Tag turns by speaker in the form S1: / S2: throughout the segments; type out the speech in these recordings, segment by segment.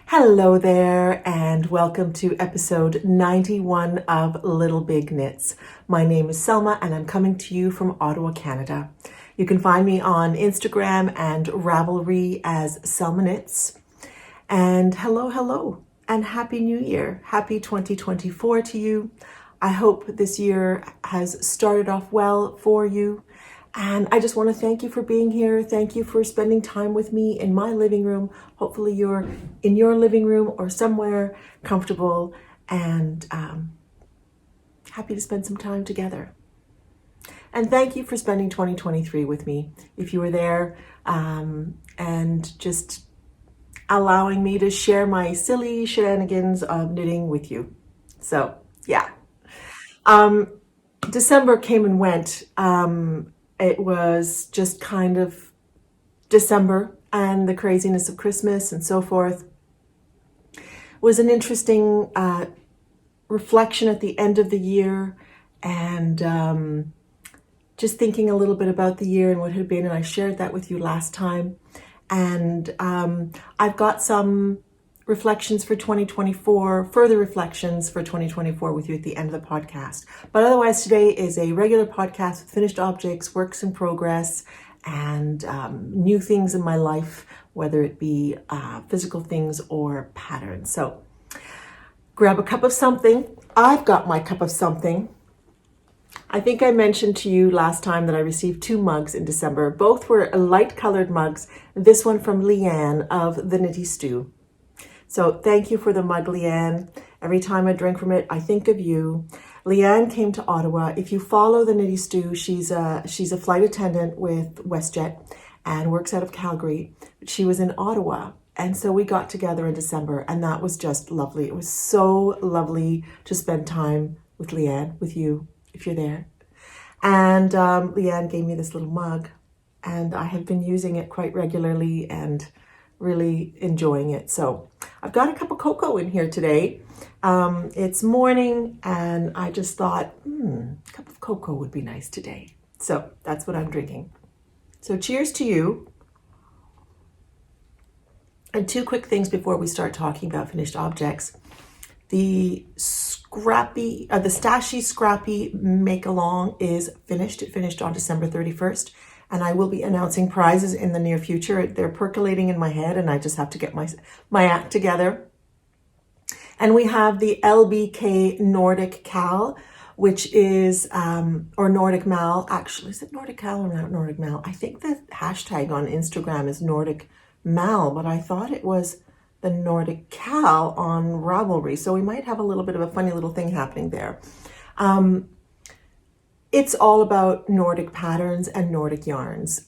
S1: Hello there, and welcome to episode 91 of Little Big Knits. My name is Selma, and I'm coming to you from Ottawa, Canada. You can find me on Instagram and Ravelry as Selma Knits. And hello, and Happy New Year. Happy 2024 to you. I hope this year has started off well for you. And I just want to thank you for being here. Thank you for spending time with me in my living room. Hopefully you're in your living room or somewhere comfortable and happy to spend some time together. And thank you for spending 2023 with me. If you were there and just allowing me to share my silly shenanigans of knitting with you. So, yeah. December came and went. It was just kind of December and the craziness of Christmas and so forth. It was an interesting reflection at the end of the year and just thinking a little bit about the year and what had been, and I shared that with you last time. And I've got some reflections for 2024, further reflections for 2024 with you at the end of the podcast. But otherwise, today is a regular podcast with finished objects, works in progress, and new things in my life, whether it be physical things or patterns. So grab a cup of something. I've got my cup of something. I think I mentioned to you last time that I received 2 mugs in December. Both were light colored mugs. This one from Leanne of the Knitty Stew. So thank you for the mug, Leanne. Every time I drink from it, I think of you. Leanne came to Ottawa. If you follow the Knitty Stew, she's a flight attendant with WestJet and works out of Calgary. She was in Ottawa, and so we got together in December, and that was just lovely. It was so lovely to spend time with Leanne, with you, if you're there. And Leanne gave me this little mug, and I have been using it quite regularly and really enjoying it. So I've got a cup of cocoa in here today. It's morning and I just thought, a cup of cocoa would be nice today. So that's what I'm drinking. So cheers to you. And 2 quick things before we start talking about finished objects. The Stashy Scrappy Make-Along is finished. It finished on December 31st. And I will be announcing prizes in the near future. They're percolating in my head and I just have to get my act together. And we have the LBK Nordic Cal, which is, or Nordic Mal, actually. Is it Nordic Cal or not Nordic Mal? I think the hashtag on Instagram is Nordic Mal, but I thought it was the Nordic Cal on Ravelry. So we might have a little bit of a funny little thing happening there. It's all about Nordic patterns and Nordic yarns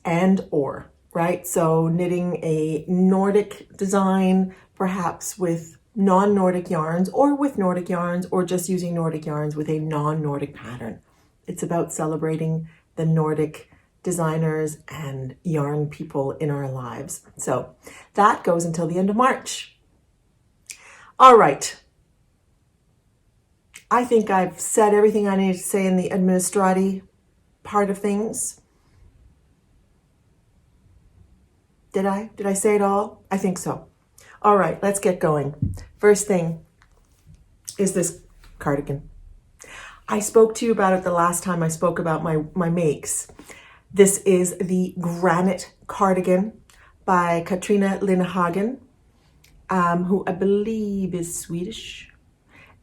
S1: right? So knitting a Nordic design, perhaps with non-Nordic yarns or with Nordic yarns, or just using Nordic yarns with a non-Nordic pattern. It's about celebrating the Nordic designers and yarn people in our lives. So that goes until the end of March. All right. I think I've said everything I need to say in the administrati part of things. Did I say it all? I think so. All right, let's get going. First thing is this cardigan. I spoke to you about it the last time I spoke about my makes. This is the Granite Cardigan by Katrina Lindhagen, who I believe is Swedish.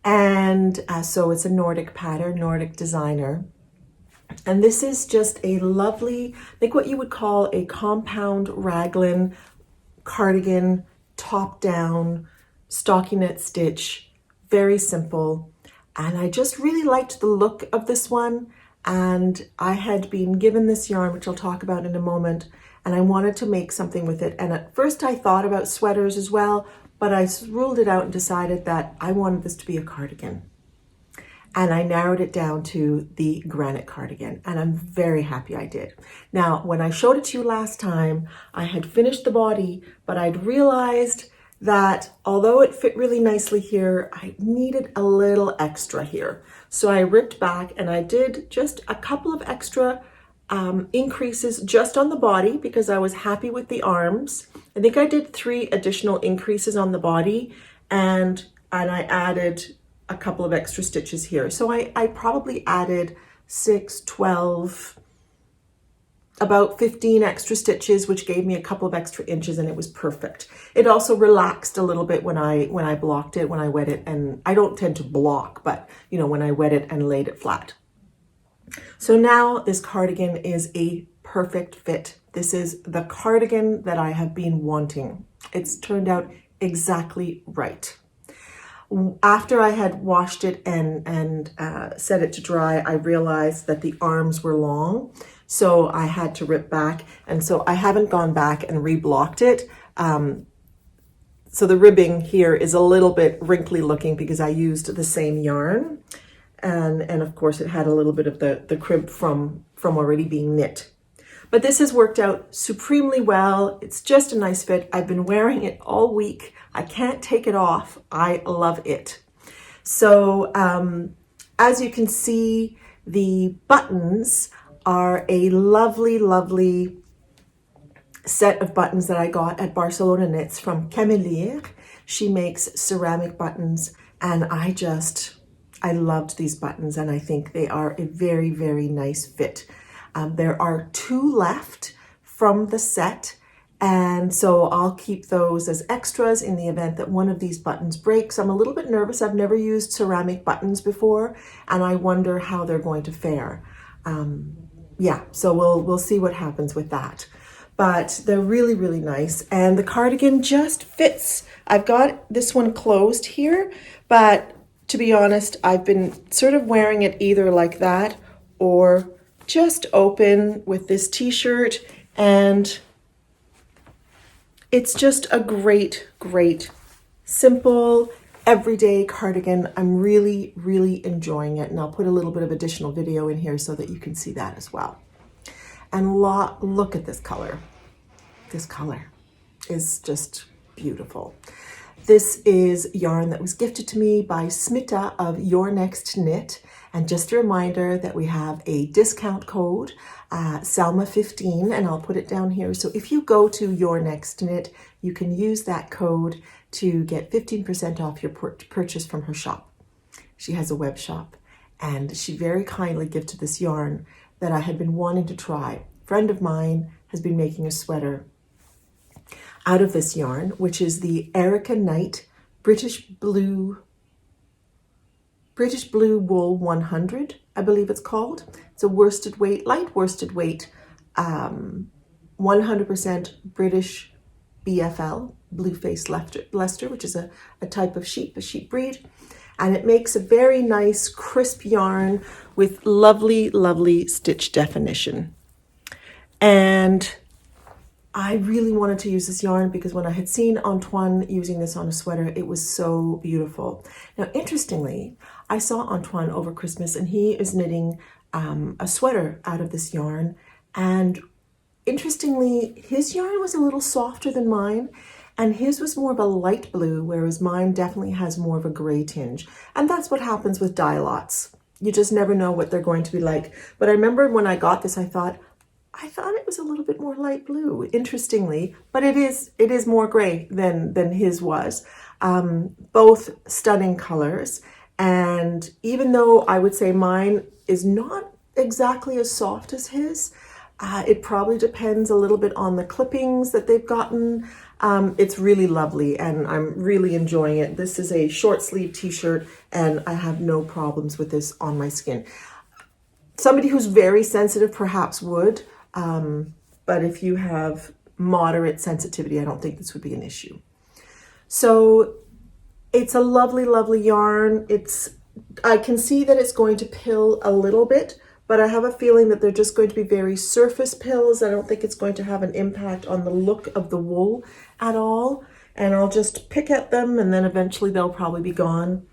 S1: And so it's a Nordic pattern, Nordic designer. And this is just a lovely, I think what you would call a compound raglan cardigan, top down, stockinette stitch, very simple. And I just really liked the look of this one. And I had been given this yarn, which I'll talk about in a moment, and I wanted to make something with it. And at first I thought about sweaters as well, but I ruled it out and decided that I wanted this to be a cardigan. And I narrowed it down to the Granite Cardigan, and I'm very happy I did. Now, when I showed it to you last time, I had finished the body, but I'd realized that although it fit really nicely here, I needed a little extra here. So I ripped back and I did just a couple of extra increases just on the body because I was happy with the arms. I think I did 3 additional increases on the body, and I added a couple of extra stitches here. So I probably added 6, 12, about 15 extra stitches, which gave me a couple of extra inches, and it was perfect. It also relaxed a little bit when I blocked it, when I wet it, and I don't tend to block, but you know, when I wet it and laid it flat. So now this cardigan is a perfect fit. This is the cardigan that I have been wanting. It's turned out exactly right. After I had washed it and set it to dry, I realized that the arms were long, so I had to rip back, and so I haven't gone back and reblocked it. So the ribbing here is a little bit wrinkly looking because I used the same yarn, and of course it had a little bit of the crib from already being knit. But this has worked out supremely well. It's just a nice fit. I've been wearing it all week. I can't take it off. I love it. So as you can see, the buttons are a lovely, lovely set of buttons that I got at Barcelona Knits from Camelier. She makes ceramic buttons, and I loved these buttons, and I think they are a very, very nice fit. There are 2 left from the set, and so I'll keep those as extras in the event that one of these buttons breaks. I'm a little bit nervous. I've never used ceramic buttons before, and I wonder how they're going to fare. Yeah, so we'll see what happens with that. But they're really, really nice, and the cardigan just fits. I've got this one closed here, but to be honest, I've been sort of wearing it either like that or just open with this t-shirt, and it's just a great, great, simple, everyday cardigan. I'm really, really enjoying it, and I'll put a little bit of additional video in here so that you can see that as well. And look at this color. This color is just beautiful. This is yarn that was gifted to me by Smita of Your Next Knit. And just a reminder that we have a discount code, Salma15, and I'll put it down here. So if you go to Your Next Knit, you can use that code to get 15% off your purchase from her shop. She has a web shop, and she very kindly gifted this yarn that I had been wanting to try. A friend of mine has been making a sweater out of this yarn, which is the Erica Knight British Blue Wool 100, I believe it's called. It's a worsted weight, light worsted weight, 100% British BFL, blue-faced Leicester, which is a type of sheep, a sheep breed. And it makes a very nice, crisp yarn with lovely, lovely stitch definition. And I really wanted to use this yarn because when I had seen Antoine using this on a sweater, it was so beautiful. Now, interestingly, I saw Antoine over Christmas, and he is knitting a sweater out of this yarn. And interestingly, his yarn was a little softer than mine, and his was more of a light blue, whereas mine definitely has more of a gray tinge. And that's what happens with dye lots. You just never know what they're going to be like. But I remember when I got this, I thought it was a little bit more light blue, interestingly, but it is more gray than his was. Both stunning colors. And even though I would say mine is not exactly as soft as his, it probably depends a little bit on the clippings that they've gotten. It's really lovely, and I'm really enjoying it. This is a short sleeve t-shirt, and I have no problems with this on my skin. Somebody who's very sensitive perhaps would, but if you have moderate sensitivity, I don't think this would be an issue. So it's a lovely, lovely yarn. I can see that it's going to pill a little bit, but I have a feeling that they're just going to be very surface pills. I don't think it's going to have an impact on the look of the wool at all. and I'll just pick at them and then eventually they'll probably be gone.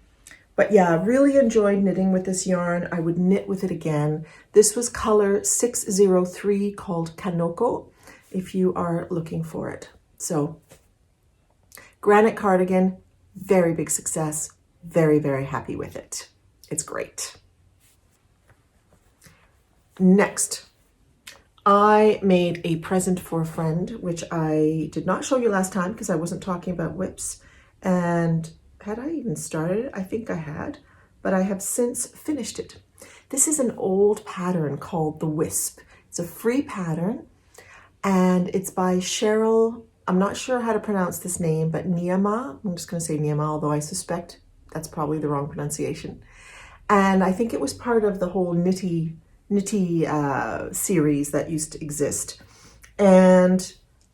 S1: But yeah, really enjoyed knitting with this yarn. I would knit with it again. This was color 603 called Kanoko, if you are looking for it. So Granite Cardigan, very big success. Very, very happy with it. It's great. Next, I made a present for a friend, which I did not show you last time because I wasn't talking about whips. And had I even started it? I think I had, but I have since finished it. This is an old pattern called the Wisp. It's a free pattern and it's by Cheryl. I'm not sure how to pronounce this name, but Niyama. I'm just going to say Niyama, although I suspect that's probably the wrong pronunciation. And I think it was part of the whole Knitty series that used to exist. And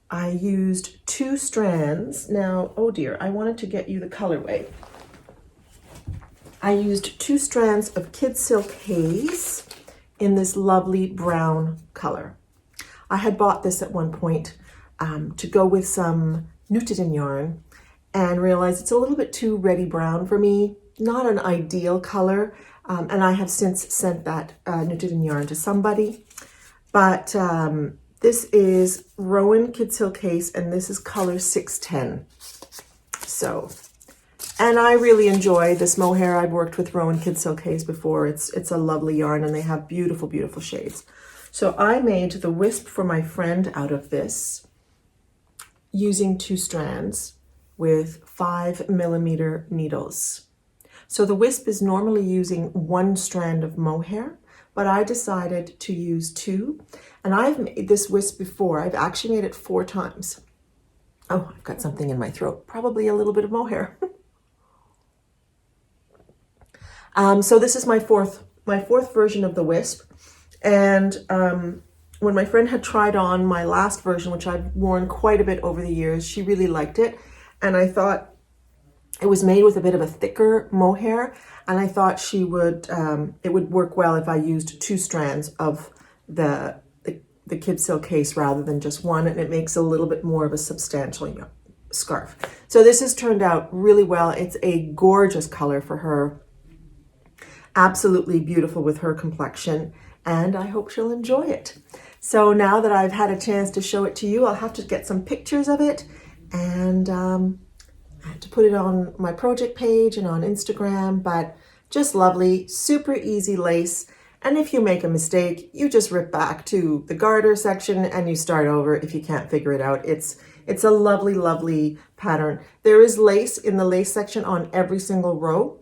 S1: I used 2 strands. Now, oh dear, I wanted to get you the colorway. I used 2 strands of Kid Silk Haze in this lovely brown color. I had bought this at one point to go with some knitted yarn and realized it's a little bit too reddy brown for me, not an ideal color. And I have since sent that knitted yarn to somebody. But this is Rowan Kid Silk Haze and this is color 610. So, and I really enjoy this mohair. I've worked with Rowan Kid Silk Haze before. It's a lovely yarn and they have beautiful, beautiful shades. So I made the Wisp for my friend out of this using 2 strands with 5mm needles. So the Wisp is normally using 1 strand of mohair, but I decided to use 2. And I've made this Wisp before. I've actually made it 4 times. Oh, I've got something in my throat. Probably a little bit of mohair. So this is my fourth version of the Wisp. And when my friend had tried on my last version, which I've worn quite a bit over the years, she really liked it. And I thought it was made with a bit of a thicker mohair. And I thought she would, it would work well if I used 2 strands of the Kid Silk Haze rather than just 1. And it makes a little bit more of a substantial scarf. So this has turned out really well. It's a gorgeous color for her. Absolutely beautiful with her complexion. And I hope she'll enjoy it. So now that I've had a chance to show it to you, I'll have to get some pictures of it and to put it on my project page and on Instagram, but just lovely, super easy lace. And if you make a mistake, you just rip back to the garter section and you start over if you can't figure it out. It's a lovely, lovely pattern. There is lace in the lace section on every single row,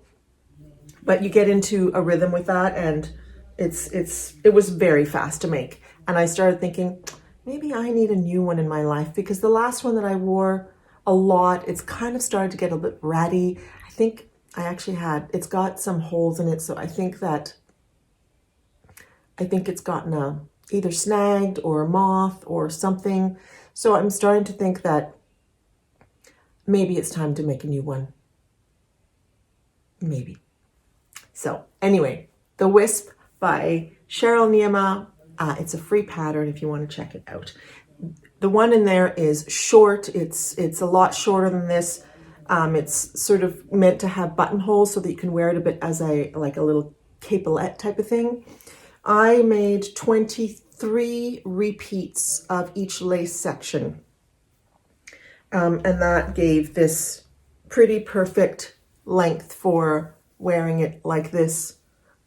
S1: but you get into a rhythm with that and it was very fast to make. And I started thinking, maybe I need a new one in my life because the last one that I wore a lot, it's kind of started to get a bit ratty. I think I actually it's got some holes in it. So I think it's gotten either snagged or a moth or something. So I'm starting to think that maybe it's time to make a new one. Maybe. So anyway, the Wisp by Cheryl Niyama. It's a free pattern if you want to check it out. The one in there is short. It's a lot shorter than this. It's sort of meant to have buttonholes so that you can wear it a bit as like a little capelet type of thing. I made 23 repeats of each lace section. And that gave this pretty perfect length for wearing it like this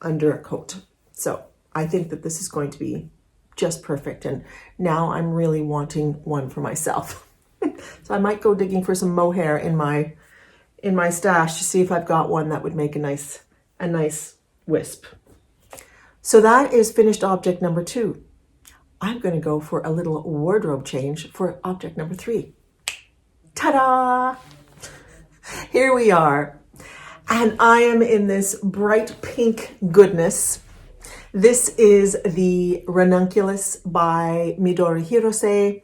S1: under a coat. So I think that this is going to be just perfect. And now I'm really wanting one for myself. So I might go digging for some mohair in my stash to see if I've got one that would make a nice Wisp. So that is finished object number 2. I'm going to go for a little wardrobe change for object number 3. Ta-da! Here we are. And I am in this bright pink goodness. This is the Ranunculus by Midori Hirose.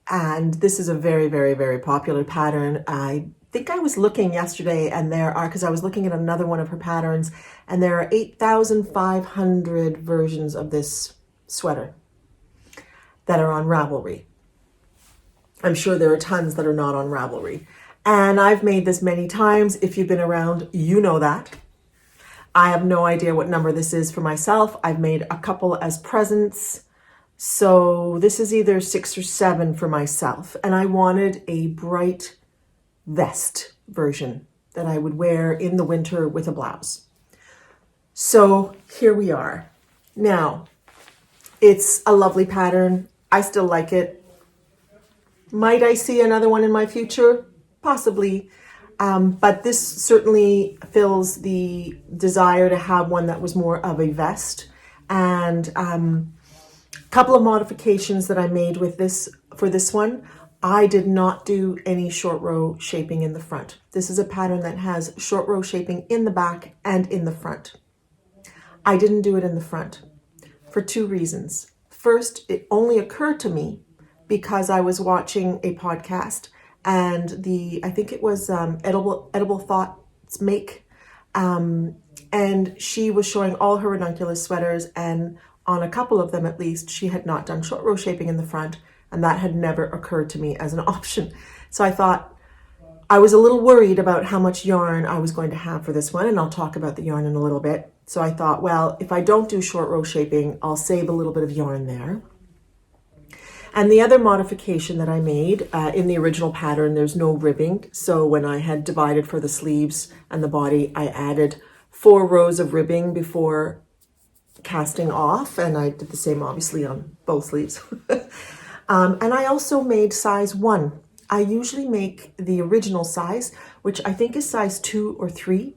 S1: And this is a very, very, very popular pattern. I think I was looking yesterday and because I was looking at another one of her patterns, and there are 8,500 versions of this sweater that are on Ravelry. I'm sure there are tons that are not on Ravelry. And I've made this many times. If you've been around, you know that. I have no idea what number this is for myself. I've made a couple as presents. So this is either 6 or 7 for myself. And I wanted a bright vest version that I would wear in the winter with a blouse. So here we are. Now, it's a lovely pattern. I still like it. Might I see another one in my future? Possibly. But this certainly fills the desire to have one that was more of a vest. And a couple of modifications that I made with this for this one. I did not do any short row shaping in the front. This is a pattern that has short row shaping in the back and in the front. I didn't do it in the front for 2 reasons. First, it only occurred to me because I was watching a podcast, and I think it was Edible Thoughts Make, and she was showing all her ranunculus sweaters, and on a couple of them at least, she had not done short row shaping in the front, and that had never occurred to me as an option. So I thought, I was a little worried about how much yarn I was going to have for this one, and I'll talk about the yarn in a little bit. So I thought, well, if I don't do short row shaping, I'll save a little bit of yarn there. And the other modification that I made in the original pattern, there's no ribbing. So when I had divided for the sleeves and the body, I added 4 rows of ribbing before casting off. And I did the same, obviously, on both sleeves. And I also made size 1. I usually make the original size, which I think is size 2 or 3.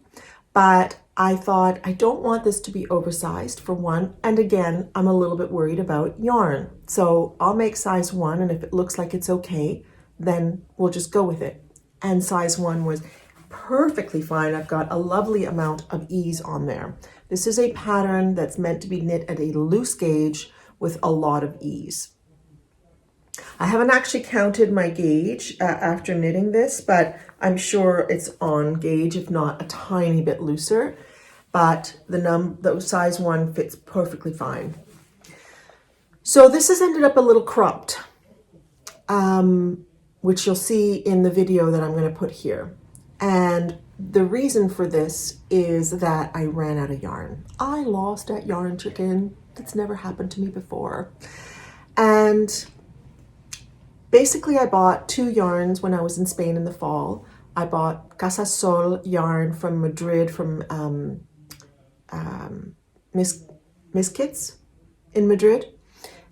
S1: But I thought, I don't want this to be oversized for one. And again, I'm a little bit worried about yarn. So I'll make size 1, and if it looks like it's okay, then we'll just go with it. And size 1 was perfectly fine. I've got a lovely amount of ease on there. This is a pattern that's meant to be knit at a loose gauge with a lot of ease. I haven't actually counted my gauge after knitting this, but I'm sure it's on gauge, if not a tiny bit looser. But the size 1 fits perfectly fine. So this has ended up a little cropped, which you'll see in the video that I'm going to put here. And the reason for this is that I ran out of yarn. I lost that yarn chicken. That's never happened to me before. And basically, I bought 2 yarns when I was in Spain in the fall. I bought Cast-ons yarn from Madrid, from Benckert in Madrid.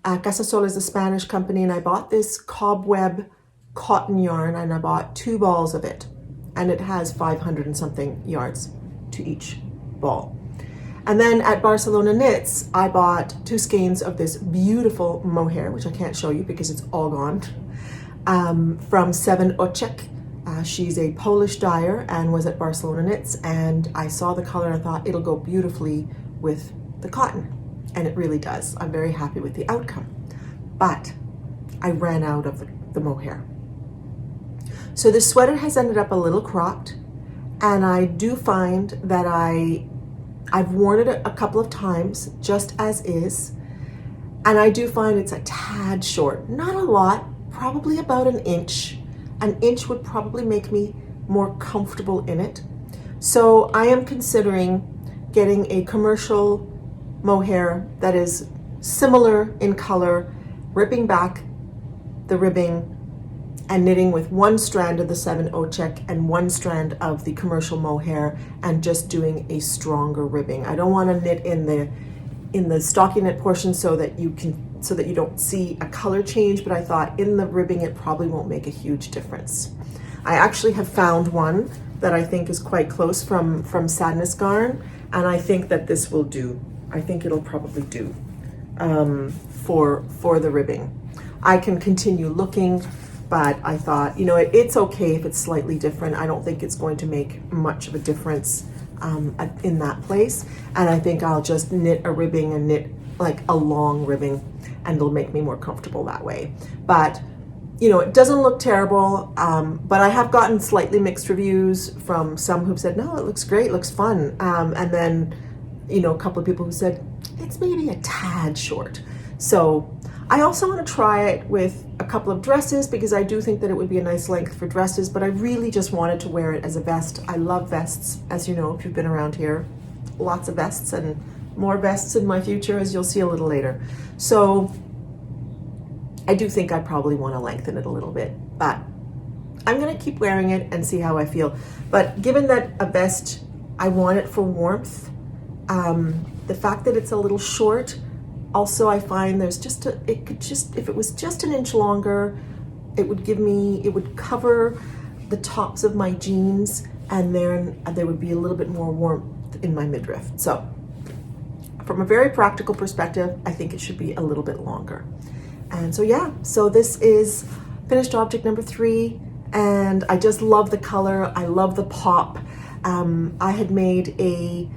S1: Cast-ons is a Spanish company, and I bought this cobweb cotton yarn, and I bought 2 balls of it. And it has 500 and something yards to each ball. And then at Barcelona Knits, I bought 2 skeins of this beautiful mohair, which I can't show you because it's all gone, from 7 Oczek. She's a Polish dyer and was at Barcelona Knits, and I saw the color and I thought it'll go beautifully with the cotton, and it really does. I'm very happy with the outcome, but I ran out of the mohair. So this sweater has ended up a little cropped, and I do find that I've worn it a couple of times just as is, and I do find it's a tad short. Not a lot, probably about an inch. An inch would probably make me more comfortable in it. So I am considering getting a commercial mohair that is similar in color, ripping back the ribbing and knitting with 1 strand of the 7 Oczek and 1 strand of the commercial mohair, and just doing a stronger ribbing. I don't want to knit in the stockinette portion so that you don't see a color change, but I thought in the ribbing it probably won't make a huge difference. I actually have found one that I think is quite close from Sadness Garn, and I think that this will do. I think it'll probably do for the ribbing. I can continue looking, but I thought, it's okay if it's slightly different. I don't think it's going to make much of a difference in that place. And I think I'll just knit a ribbing and knit like a long ribbing, and it'll make me more comfortable that way. But, it doesn't look terrible, but I have gotten slightly mixed reviews from some who've said, no, it looks great, looks fun. And then, a couple of people who said, it's maybe a tad short. So I also want to try it with a couple of dresses because I do think that it would be a nice length for dresses, but I really just wanted to wear it as a vest. I love vests, as you know, if you've been around here. Lots of vests and more vests in my future, as you'll see a little later. So I do think I probably want to lengthen it a little bit, but I'm going to keep wearing it and see how I feel. But given that a vest, I want it for warmth, the fact that it's a little short, also I find there's just if it was just an inch longer, it would cover the tops of my jeans, and then there would be a little bit more warmth in my midriff. So from a very practical perspective, I think it should be a little bit longer. And so yeah, so this is finished object number 3, and I just love the color. I love the pop. I had made a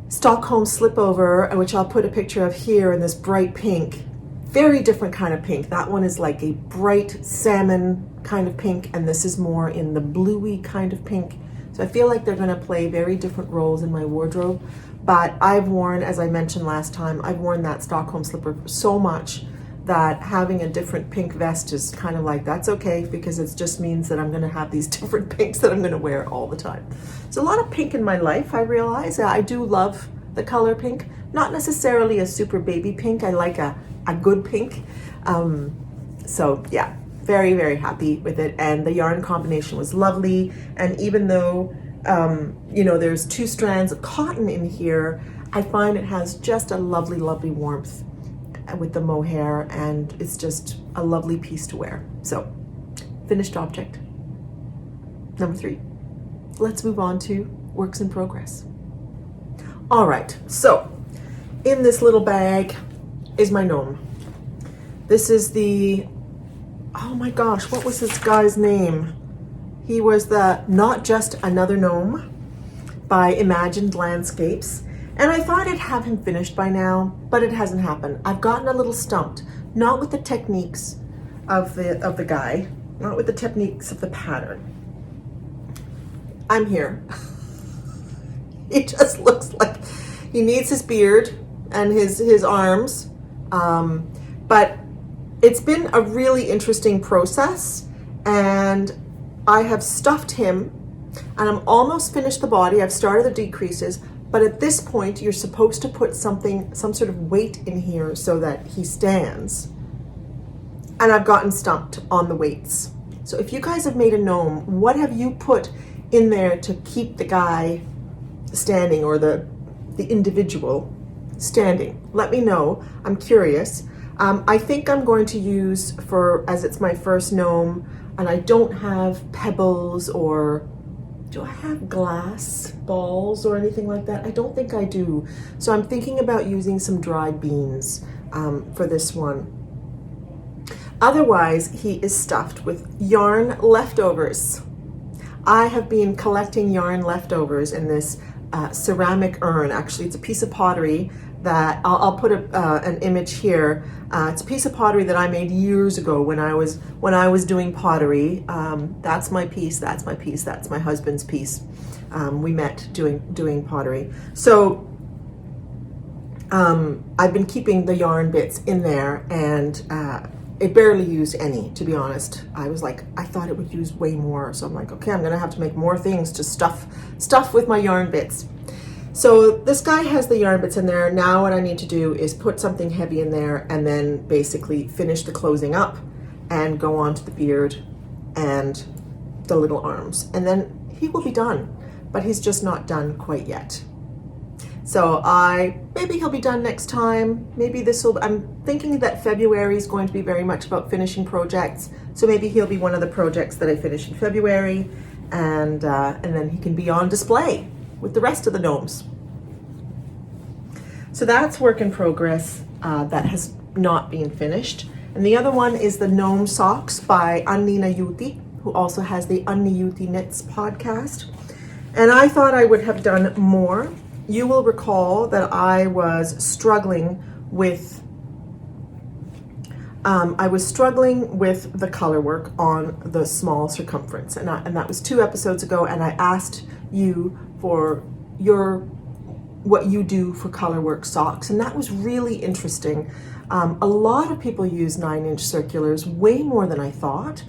S1: Stockholm slipover, which I'll put a picture of here, in this bright pink. Very different kind of pink. That one is like a bright salmon kind of pink, and this is more in the bluey kind of pink. So I feel like they're going to play very different roles in my wardrobe. But I've worn, as I mentioned last time, I've worn that Stockholm slipper so much that having a different pink vest is kind of like, that's okay, because it just means that I'm going to have these different pinks that I'm going to wear all the time. So a lot of pink in my life, I realize. I do love the color pink. Not necessarily a super baby pink. I like a good pink. So yeah, very, very happy with it. And the yarn combination was lovely. And even though, you know, there's 2 strands of cotton in here, I find it has just a lovely, lovely warmth with the mohair, and it's just a lovely piece to wear. So finished object number 3. Let's move on to works in progress. All right, so in this little bag is my gnome. This is the, oh my gosh, what was this guy's name? He was the Not Just Another Gnome by Imagined Landscapes. And I thought I'd have him finished by now, but it hasn't happened. I've gotten a little stumped, not with the techniques of the guy, not with the techniques of the pattern. I'm here. He just looks like he needs his beard and his arms, but it's been a really interesting process, and I have stuffed him, and I'm almost finished the body. I've started the decreases. But at this point, you're supposed to put some sort of weight in here so that he stands. And I've gotten stumped on the weights. So if you guys have made a gnome, what have you put in there to keep the guy standing, or the individual standing? Let me know. I'm curious. I think I'm going to use, as it's my first gnome, and I don't have pebbles, or do I have glass balls or anything like that? I don't think I do. So I'm thinking about using some dried beans for this one. Otherwise, he is stuffed with yarn leftovers. I have been collecting yarn leftovers in this ceramic urn. Actually, it's a piece of pottery that I'll put an image here. It's a piece of pottery that I made years ago when I was doing pottery. That's my piece. That's my piece. That's my husband's piece. We met doing pottery. So I've been keeping the yarn bits in there, and it barely used any, to be honest. I thought it would use way more. So I'm like, okay, I'm gonna have to make more things to stuff with my yarn bits. So this guy has the yarn bits in there. Now what I need to do is put something heavy in there, and then basically finish the closing up and go on to the beard and the little arms. And then he will be done, but he's just not done quite yet. So maybe he'll be done next time. Maybe I'm thinking that February is going to be very much about finishing projects. So maybe he'll be one of the projects that I finish in February, and then he can be on display with the rest of the gnomes. So that's work in progress that has not been finished. And the other one is the Gnome Socks by Annina Juuti, who also has the Anni Juuti Knits podcast. And I thought I would have done more. You will recall that I was struggling with the color work on the small circumference, and that was 2 episodes ago, and I asked you for what you do for color work socks, and that was really interesting. A lot of people use 9-inch circulars, way more than I thought.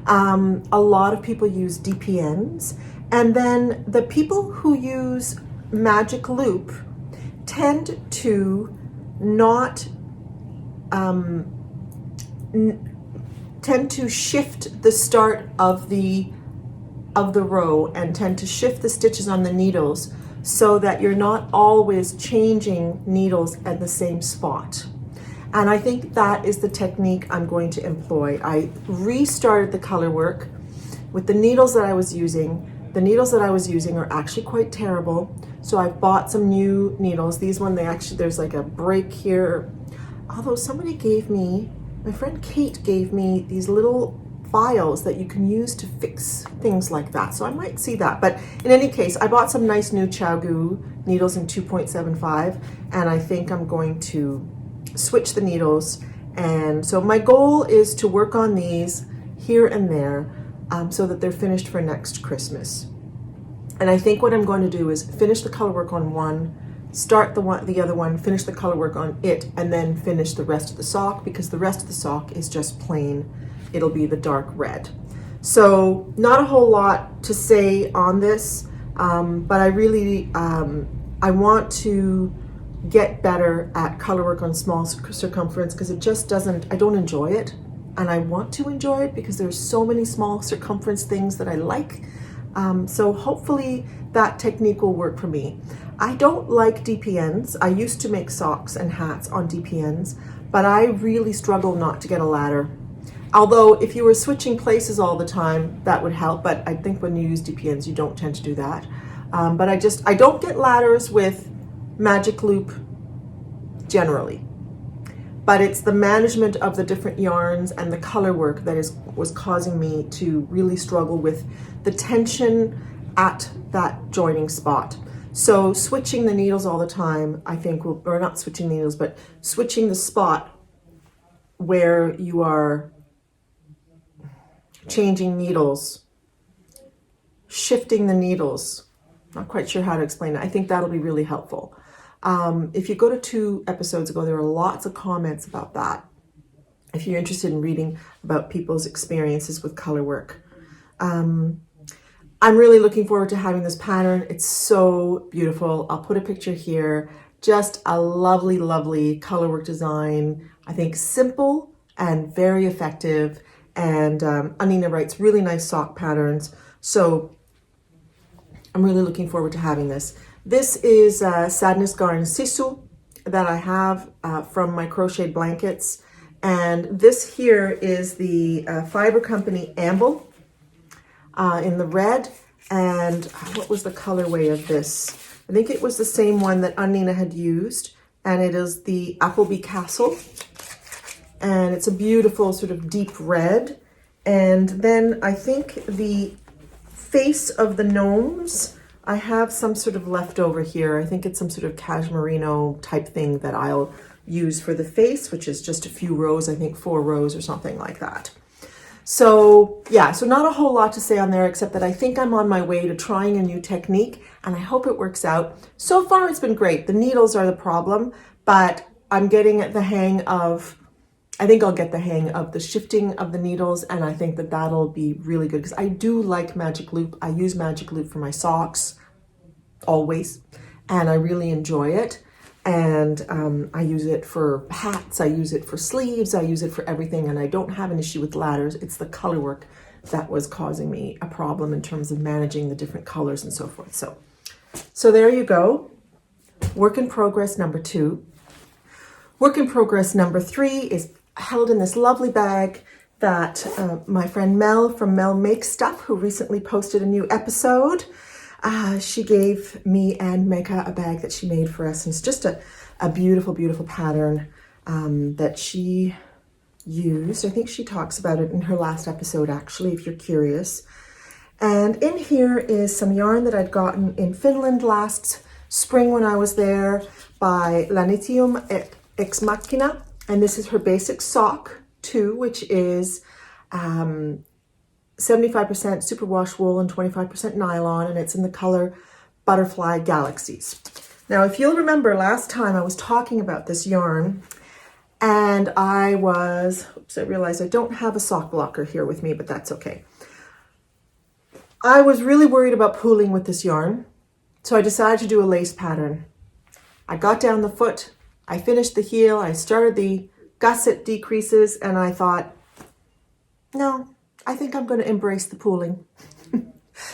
S1: A lot of people use DPNs. And then the people who use Magic Loop tend to not tend to shift the start of the row and tend to shift the stitches on the needles so that you're not always changing needles at the same spot. And I think that is the technique I'm going to employ. I restarted the color work with the needles that I was using. The needles that I was using are actually quite terrible. So I've bought some new needles. These one, there's like a break here. Although somebody gave me, my friend Kate gave me these little files that you can use to fix things like that. So I might see that. But in any case, I bought some nice new CJulGubbe needles in 2.75, and I think I'm going to switch the needles. And so my goal is to work on these here and there so that they're finished for next Christmas. And I think what I'm going to do is finish the color work on one, start the other one, finish the color work on it, and then finish the rest of the sock, because the rest of the sock is just plain. It'll be the dark red. So not a whole lot to say on this, but I really, I want to get better at color work on small circumference, because it just doesn't, I don't enjoy it. And I want to enjoy it because there's so many small circumference things that I like. So hopefully that technique will work for me. I don't like DPNs. I used to make socks and hats on DPNs, but I really struggle not to get a ladder. Although if you were switching places all the time, that would help. But I think when you use DPNs, you don't tend to do that. But I don't get ladders with Magic Loop generally. But it's the management of the different yarns and the color work that was causing me to really struggle with the tension at that joining spot. So switching the needles all the time, I think or not switching needles, but switching the spot where you are changing needles, shifting the needles. Not quite sure how to explain it. I think that'll be really helpful. If you go to 2 episodes ago, there were lots of comments about that. If you're interested in reading about people's experiences with color work. I'm really looking forward to having this pattern. It's so beautiful. I'll put a picture here. Just a lovely, lovely color work design. I think simple and very effective. And Anina writes really nice sock patterns. So I'm really looking forward to having this. This is Sadness Garn Sisu that I have from my crocheted blankets. And this here is the Fiber Company Amble in the red. And what was the colorway of this? I think it was the same one that Anina had used. And it is the Appleby Castle. And it's a beautiful sort of deep red. And then I think the face of the gnomes, I have some sort of leftover here. I think it's some sort of cashmerino type thing that I'll use for the face, which is just a few rows, I think 4 rows or something like that. So yeah, so not a whole lot to say on there, except that I think I'm on my way to trying a new technique, and I hope it works out. So far it's been great. The needles are the problem, but I'm getting the hang of, I think I'll get the hang of the shifting of the needles, and I think that that'll be really good, because I do like Magic Loop. I use Magic Loop for my socks always, and I really enjoy it. And I use it for hats, I use it for sleeves, I use it for everything, and I don't have an issue with ladders. It's the color work that was causing me a problem in terms of managing the different colors and so forth. So there you go. Work in progress number 2. Work in progress number 3 is held in this lovely bag that my friend Mel from Mel Makes Stuff, who recently posted a new episode, she gave me and Mecca a bag that she made for us. And it's just a beautiful, beautiful pattern that she used. I think she talks about it in her last episode, actually, if you're curious. And in here is some yarn that I'd gotten in Finland last spring when I was there by Lanitium Ex Machina. And this is her basic sock too, which is 75% superwash wool and 25% nylon, and it's in the color Butterfly Galaxies. Now, if you'll remember last time I was talking about this yarn, And oops, I realized I don't have a sock blocker here with me, but that's okay. I was really worried about pooling with this yarn, so I decided to do a lace pattern. I got down the foot, I finished the heel, I started the gusset decreases, and I thought, no, I think I'm going to embrace the pooling.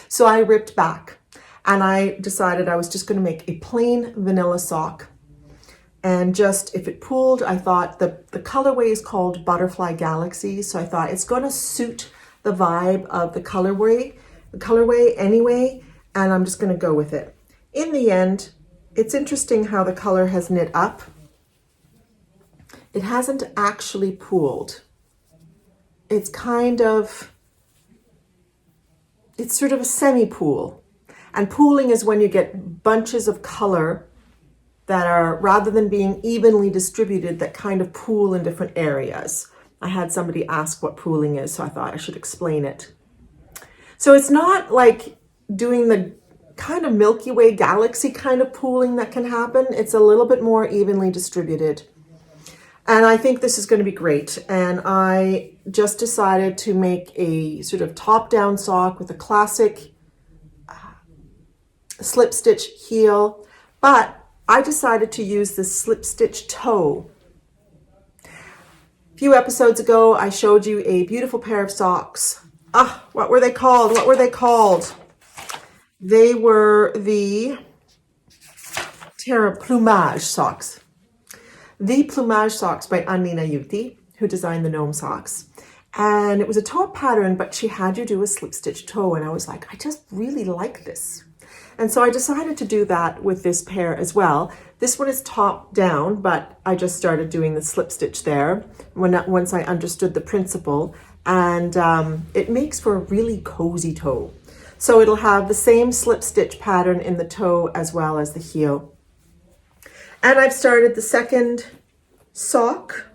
S1: So I ripped back, and I decided I was just going to make a plain vanilla sock. And just, if it pooled, I thought the colorway is called Butterfly Galaxy, so I thought it's going to suit the vibe of the colorway anyway, and I'm just going to go with it. In the end, it's interesting how the color has knit up. It hasn't actually pooled. It's sort of a semi-pool. And pooling is when you get bunches of color that are, rather than being evenly distributed, that kind of pool in different areas. I had somebody ask what pooling is, so I thought I should explain it. So it's not like doing the kind of Milky Way galaxy kind of pooling that can happen. It's a little bit more evenly distributed. And I think this is going to be great. And I just decided to make a sort of top-down sock with a classic slip stitch heel, but I decided to use this slip stitch toe. A few episodes ago, I showed you a beautiful pair of socks. What were they called? They were the Plumage socks. The Plumage socks by Annina Yuti, who designed the gnome socks. And it was a toe pattern, but she had you do a slip stitch toe. And I was like, I just really like this. And so I decided to do that with this pair as well. This one is top down, but I just started doing the slip stitch there once I understood the principle. And it makes for a really cozy toe. So it'll have the same slip stitch pattern in the toe as well as the heel. And I've started the second sock.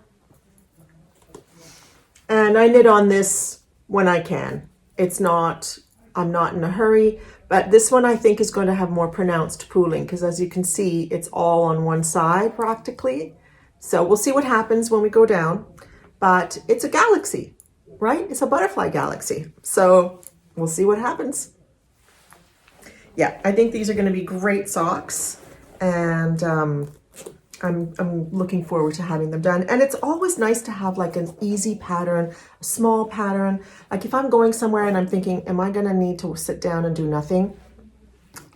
S1: And I knit on this when I can. I'm not in a hurry, but this one I think is going to have more pronounced pooling because as you can see, it's all on one side practically. So we'll see what happens when we go down, but it's a galaxy, right? It's a butterfly galaxy. So we'll see what happens. Yeah, I think these are going to be great socks, and I'm looking forward to having them done. And it's always nice to have like an easy pattern, a small pattern. Like if I'm going somewhere and I'm thinking, am I going to need to sit down and do nothing?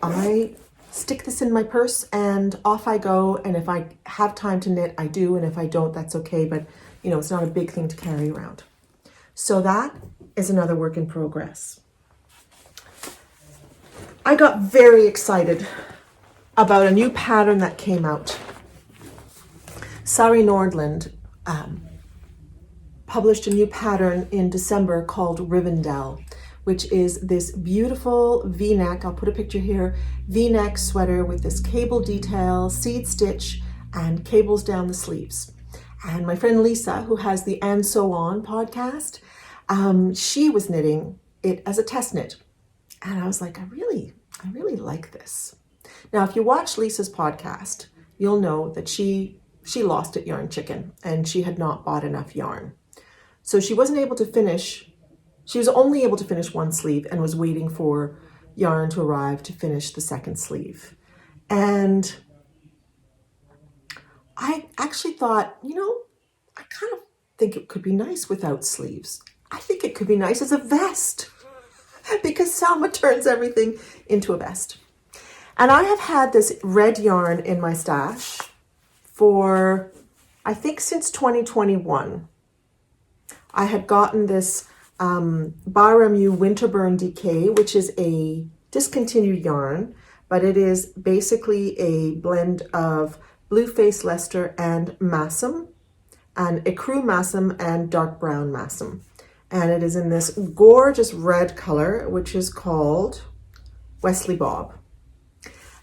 S1: I stick this in my purse and off I go. And if I have time to knit, I do. And if I don't, that's okay. But you know, it's not a big thing to carry around. So that is another work in progress. I got very excited about a new pattern that came out. Sari Nordland published a new pattern in December called Rivendell, which is this beautiful V-neck, I'll put a picture here, V-neck sweater with this cable detail, seed stitch, and cables down the sleeves. And my friend Lisa, who has the And So On podcast, she was knitting it as a test knit. And I was like, I really like this. Now, if you watch Lisa's podcast, you'll know that she lost at Yarn Chicken and she had not bought enough yarn. So she wasn't able to finish, she was only able to finish one sleeve and was waiting for yarn to arrive to finish the second sleeve. And I actually thought, I kind of think it could be nice without sleeves. I think it could be nice as a vest because Salma turns everything into a vest. And I have had this red yarn in my stash for, I think, since 2021. I had gotten this Baramu Winterburn DK, which is a discontinued yarn, but it is basically a blend of Blueface Leicester and Massam, and Ecru Massam and dark brown Massam. And it is in this gorgeous red color, which is called Wesley Bob.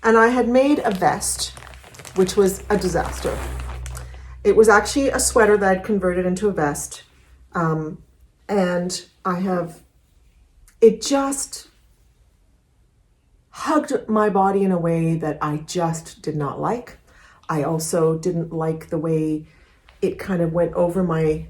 S1: And I had made a vest, which was a disaster. It was actually a sweater that I'd converted into a vest. And it just hugged my body in a way that I just did not like. I also didn't like the way it kind of went over my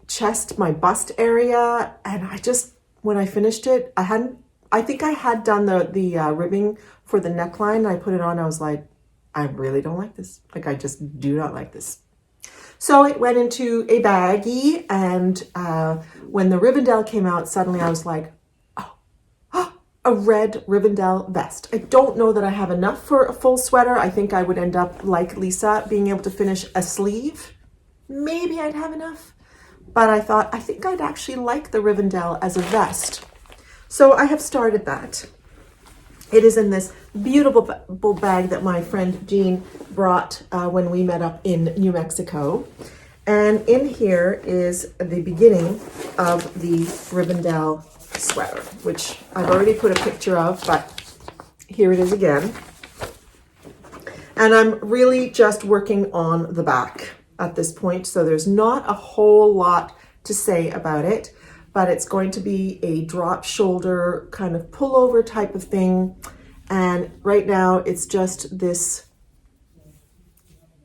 S1: chest, my bust area, and I just, when I finished it, I think I had done the ribbing for the neckline. I put it on, I was like, I really don't like this. Like, I just do not like this. So it went into a baggie, and when the Rivendell came out, suddenly I was like, oh, a red Rivendell vest. I don't know that I have enough for a full sweater. I think I would end up, like Lisa, being able to finish a sleeve. Maybe I'd have enough. But I thought, I think I'd actually like the Rivendell as a vest. So I have started that. It is in this beautiful bag that my friend Jean brought when we met up in New Mexico. And in here is the beginning of the Rivendell sweater, which I've already put a picture of, but here it is again. And I'm really just working on the back at this point, so there's not a whole lot to say about it, but it's going to be a drop shoulder kind of pullover type of thing. And right now it's just this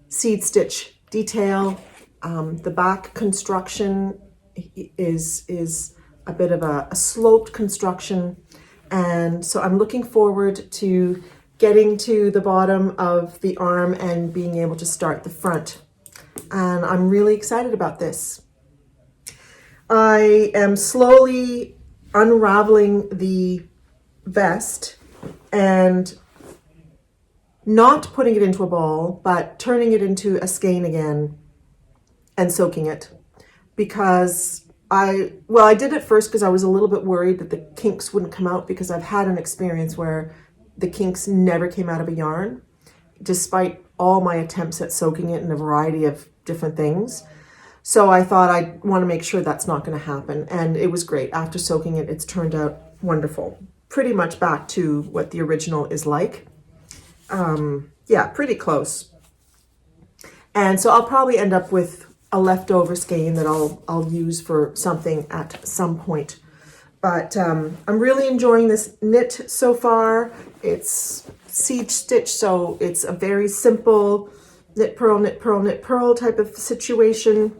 S1: seed stitch detail. The back construction is a bit of a sloped construction. And so I'm looking forward to getting to the bottom of the arm and being able to start the front. And I'm really excited about this. I am slowly unraveling the vest and not putting it into a ball, but turning it into a skein again and soaking it, because I did it first because I was a little bit worried that the kinks wouldn't come out, because I've had an experience where the kinks never came out of a yarn, despite all my attempts at soaking it in a variety of different things. So I thought I want to make sure that's not going to happen. And it was great. After soaking it, it's turned out wonderful. Pretty much back to what the original is like. Yeah, pretty close. And so I'll probably end up with a leftover skein that I'll use for something at some point. But I'm really enjoying this knit so far. It's seed stitch, so it's a very simple knit, purl, knit, purl, knit, purl type of situation.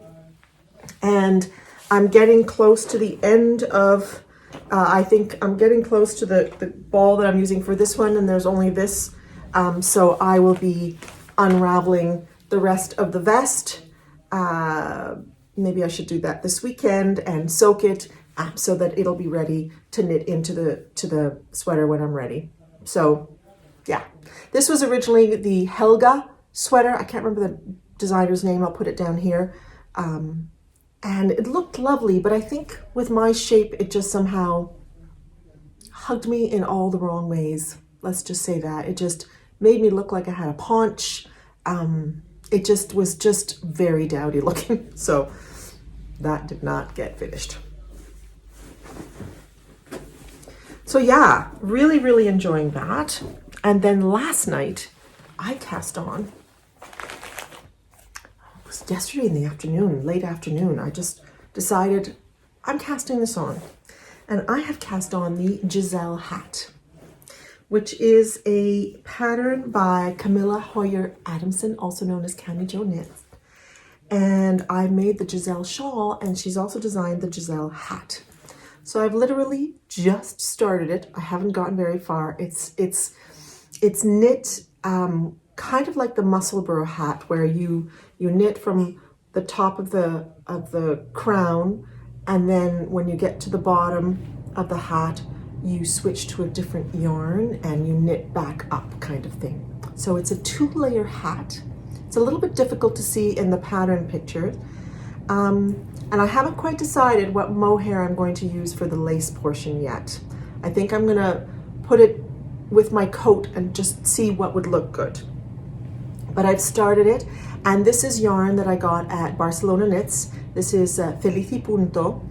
S1: And I'm getting close to the end of, I think I'm getting close to the ball that I'm using for this one, and there's only this. So I will be unraveling the rest of the vest. Maybe I should do that this weekend and soak it so that it'll be ready to knit into the sweater when I'm ready. So yeah, this was originally the Helga sweater. I can't remember the designer's name. I'll put it down here. And it looked lovely, but I think with my shape, it just somehow hugged me in all the wrong ways. Let's just say that. It just made me look like I had a paunch. It just was just very dowdy looking. So that did not get finished. So yeah, really, really enjoying that. And then last night I cast on, it was yesterday in the afternoon, late afternoon, I just decided I'm casting this on. And I have cast on the Giselle Hat, which is a pattern by Camilla Hoyer Adamson, also known as Cami Jo Knits. And I made the Giselle shawl, and she's also designed the Giselle hat. So I've literally just started it. I haven't gotten very far. It's knit kind of like the Musselburgh hat, where you knit from the top of the crown, and then when you get to the bottom of the hat, you switch to a different yarn and you knit back up, kind of thing. So it's a 2-layer hat. It's a little bit difficult to see in the pattern picture. And I haven't quite decided what mohair I'm going to use for the lace portion yet. I think I'm gonna put it with my coat and just see what would look good. But I've started it, and this is yarn that I got at Barcelona Knits. This is Felici Punto,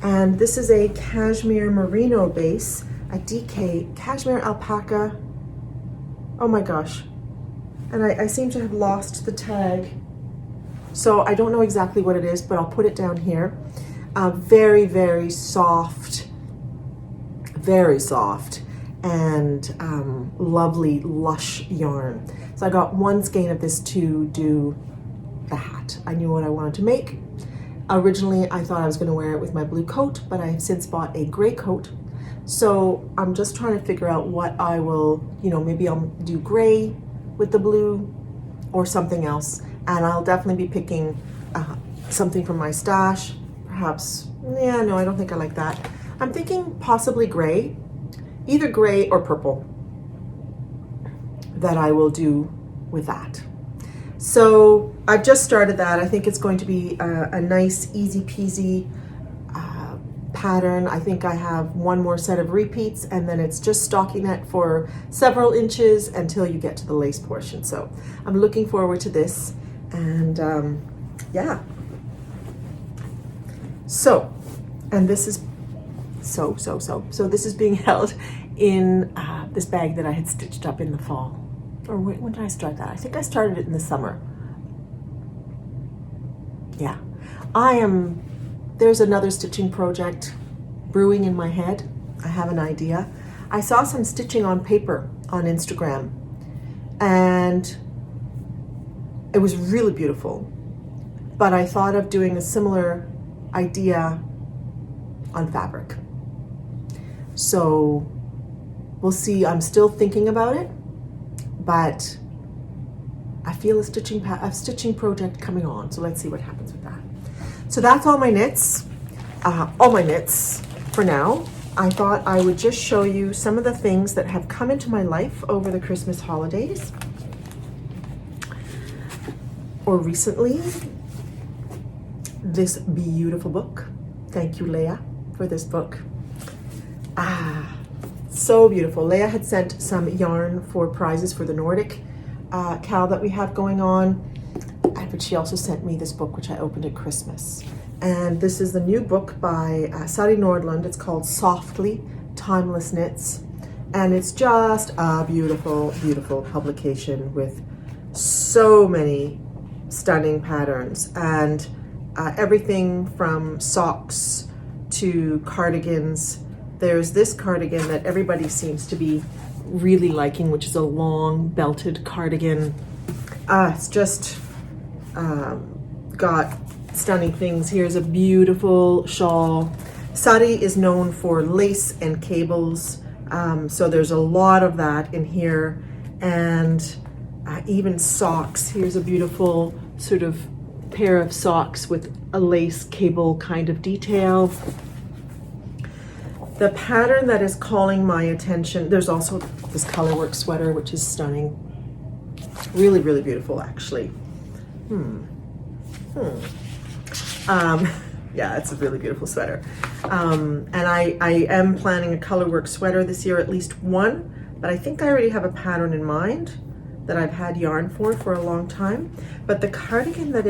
S1: and this is a cashmere merino base, a DK cashmere alpaca. Oh my gosh, and I seem to have lost the tag, so I don't know exactly what it is, but I'll put it down here. Very, very soft, and lovely lush yarn. So I got one skein of this to do the hat. I knew what I wanted to make. Originally, I thought I was going to wear it with my blue coat, but I have since bought a gray coat. So I'm just trying to figure out what I will, maybe I'll do gray with the blue or something else. And I'll definitely be picking something from my stash. Perhaps, yeah, no, I don't think I like that. I'm thinking possibly gray, either gray or purple, that I will do with that. So I've just started that. I think it's going to be a nice, easy peasy pattern. I think I have one more set of repeats, and then it's just stockinette for several inches until you get to the lace portion. So I'm looking forward to this, and yeah. So, and this is so this is being held in this bag that I had stitched up in the fall. Or when did I start that? I think I started it in the summer. Yeah, there's another stitching project brewing in my head. I have an idea. I saw some stitching on paper on Instagram, and it was really beautiful. But I thought of doing a similar idea on fabric. So we'll see. I'm still thinking about it, but I feel a stitching project coming on. So let's see what happens with that. So that's all my knits for now. I thought I would just show you some of the things that have come into my life over the Christmas holidays or recently. This beautiful book. Thank you, Leah, for this book. So beautiful. Leah had sent some yarn for prizes for the Nordic Cal that we have going on, but she also sent me this book, which I opened at Christmas. And this is the new book by Sari Nordlund. It's called Softly Timeless Knits, and it's just a beautiful, beautiful publication with so many stunning patterns, and everything from socks to cardigans. There's this cardigan that everybody seems to be really liking, which is a long belted cardigan. It's just got stunning things. Here's a beautiful shawl. Sari is known for lace and cables, so there's a lot of that in here, and even socks. Here's a beautiful sort of pair of socks with a lace cable kind of detail. The pattern that is calling my attention, there's also this colorwork sweater, which is stunning. Really, really beautiful, actually. Yeah, it's a really beautiful sweater. And I am planning a colorwork sweater this year, at least one, but I think I already have a pattern in mind that I've had yarn for a long time. But the cardigan that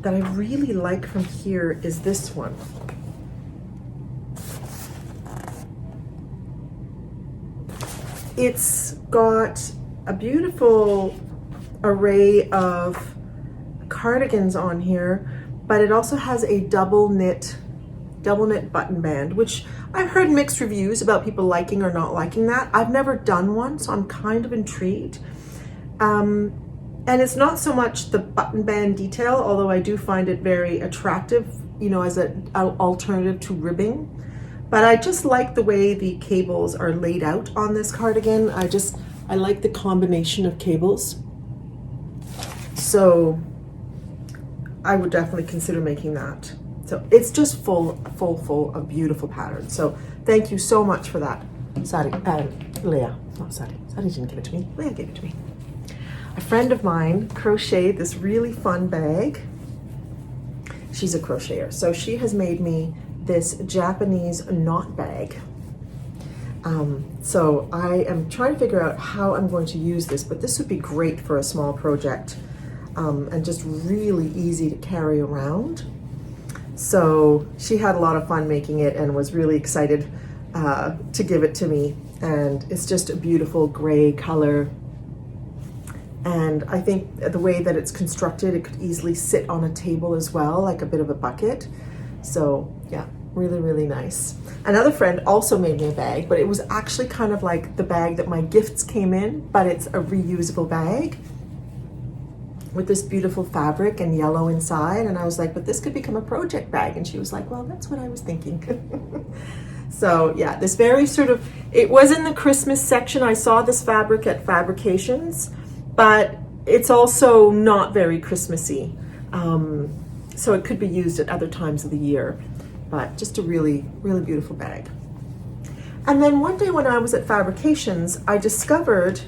S1: I really like from here is this one. It's got a beautiful array of cardigans on here, but it also has a double knit button band, which I've heard mixed reviews about people liking or not liking that. I've never done one, so I'm kind of intrigued. And it's not so much the button band detail, although I do find it very attractive, as an alternative to ribbing. But I just like the way the cables are laid out on this cardigan. I like the combination of cables. So I would definitely consider making that. So it's just full of beautiful patterns. So thank you so much for that, Sari, Leah. Not Sari. Sari didn't give it to me. Leah gave it to me. A friend of mine crocheted this really fun bag. She's a crocheter, so she has made me this Japanese knot bag. So I am trying to figure out how I'm going to use this, but this would be great for a small project, and just really easy to carry around. So she had a lot of fun making it and was really excited to give it to me. And it's just a beautiful gray color. And I think the way that it's constructed, it could easily sit on a table as well, like a bit of a bucket. So yeah, really, really nice. Another friend also made me a bag, but it was actually kind of like the bag that my gifts came in, but it's a reusable bag. with this beautiful fabric and yellow inside. And I was like, but this could become a project bag. And she was like, well, that's what I was thinking. So yeah, this very sort of, it was in the Christmas section. I saw this fabric at Fabrications, but it's also not very Christmassy. So it could be used at other times of the year, but just a really, really beautiful bag. And then one day when I was at Fabrications, I discovered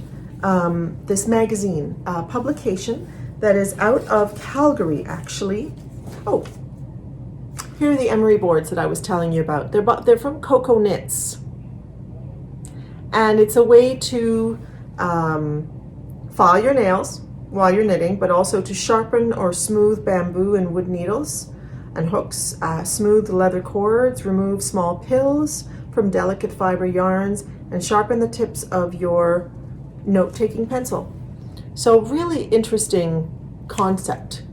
S1: this magazine, publication that is out of Calgary, actually. Oh, here are the emery boards that I was telling you about. They're from Coco Knits. And it's a way to file your nails while you're knitting, but also to sharpen or smooth bamboo and wood needles and hooks, smooth leather cords, remove small pills from delicate fiber yarns, and sharpen the tips of your note-taking pencil. So really interesting concept.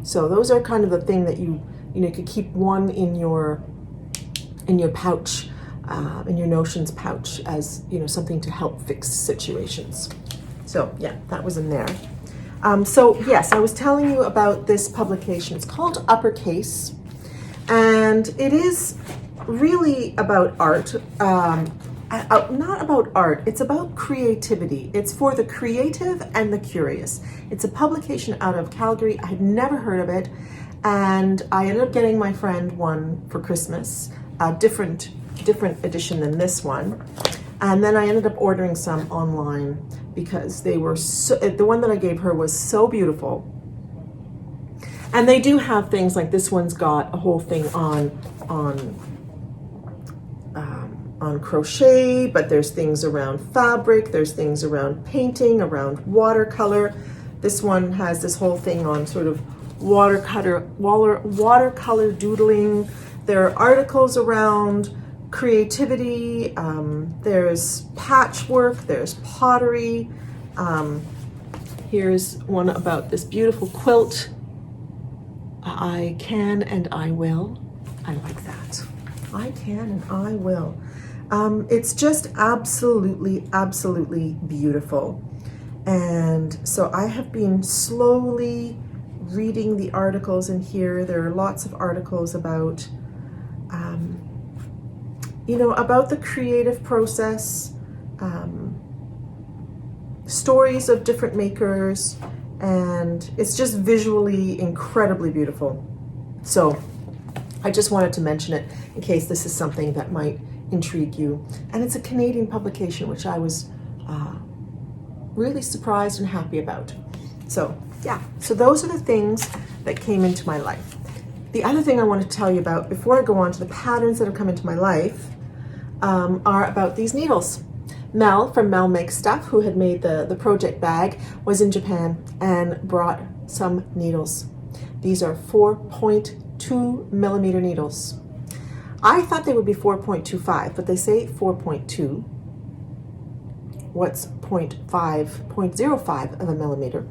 S1: So those are kind of the thing that you could keep one in your pouch, in your notions pouch, as something to help fix situations. So yeah, that was in there. So yes, I was telling you about this publication. It's called Uppercase, and it is really about art. Not about art, it's about creativity. It's for the creative and the curious. It's a publication out of Calgary. I had never heard of it, and I ended up getting my friend one for Christmas, a different edition than this one. And then I ended up ordering some online because they were the one that I gave her was so beautiful. And they do have things like this one's got a whole thing on crochet, but there's things around fabric, there's things around painting, around watercolor. This one has this whole thing on sort of watercolor doodling. There are articles around creativity, there's patchwork, there's pottery. Here's one about this beautiful quilt. I can and I will. I like that. I can and I will. It's just absolutely, absolutely beautiful. And so I have been slowly reading the articles in here. There are lots of articles about, about the creative process, stories of different makers, and it's just visually incredibly beautiful. So I just wanted to mention it in case this is something that might intrigue you. And it's a Canadian publication, which I was really surprised and happy about. So yeah, so those are the things that came into my life. The other thing I want to tell you about before I go on to the patterns that have come into my life are about these needles. Mel from Mel Makes Stuff, who had made the project bag, was in Japan and brought some needles. These are 4.2 millimeter needles. I thought they would be 4.25, but they say 4.2. What's 0.05 of a millimeter?